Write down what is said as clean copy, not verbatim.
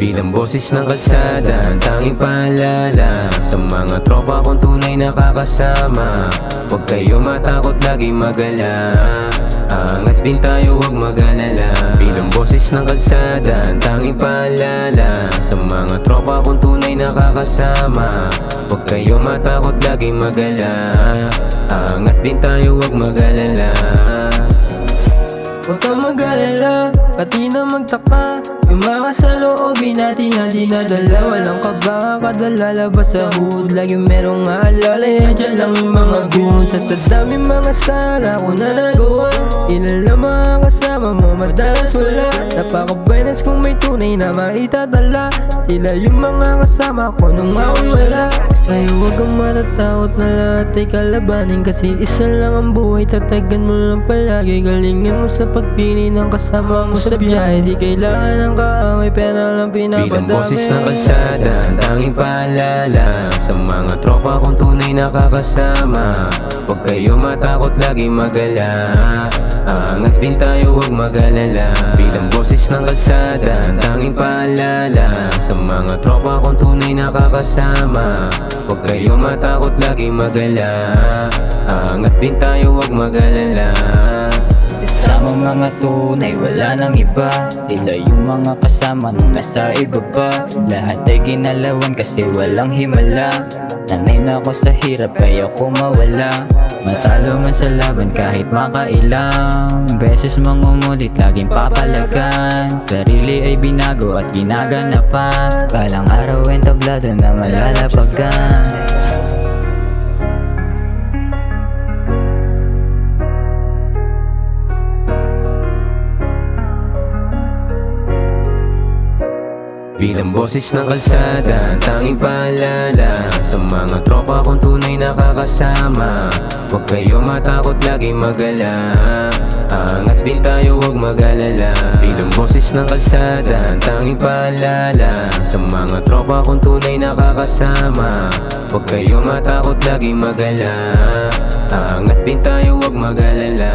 Bilang boses ng kalsada, ang tanging paalala sa mga tropa kong tunay nakakasama. Huwag kayo matakot, lagi magala. Angat din tayo, huwag mag-alala. Bilang boses ng kalsada, ang tanging paalala sa mga tropa kong tunay nakakasama. Huwag kayo matakot, lagi magala. Angat din tayo, huwag mag-alala. Huwag kang mag-alala, pati na magtaka. Yung mga sa loobin natin na dinadala. Walang kaba, kada lalabas sa hood lagi merong maalala. Dyan lang yung mga goons at sa daming mga sara ko na nagawa. Ilan lang mga kasama mo, madalas wala. Napaka-finance kung may tunay na maitadala. Sila yung mga kasama ko nung ako'y wala. Kaya huwag kang matatakot na lahat ay kalabanin. Kasi isa lang ang buhay, tatagan mo lang palagi. Galingin mo sa pagpili ng kasama mo sa biyahe. Di kailangan ng kaaway, pera lang pinapadami. Bilang boses ng kalsada, ang tanging paalala sa mga tropa kong tunay nakakasama. Huwag kayo matakot, lagi magala. Angat din tayo, huwag mag-alala. Bilang boses ng kalsada, ang tanging paalala sa mga tropa kong tunay nakakasama. Huwag kayo matakot, lagi magala. Angat din tayo, huwag mag-alala. Kasama mga tunay, wala nang iba. Sila yung mga kasama nung nasa ibaba. Lahat ay ginalawan kasi walang himala. Sanay na ako sa hirap kaya ko mawala. Matalo man sa laban kahit makailang beses mangungulit, laging papalagan. Sarili ay binago at ginaganapan. Balang araw ay tablado na malalapagan. Bilang boses ng kalsada, ang tanging paalala sa mga tropa kong tunay nakakasama. Huwag kayo matakot, lagi magala. Angat din tayo, huwag mag-alala. Bilang boses ng kalsada, ang tanging paalala sa mga tropa kong tunay nakakasama. Huwag kayo matakot, lagi magala. Angat din tayo, huwag mag-alala.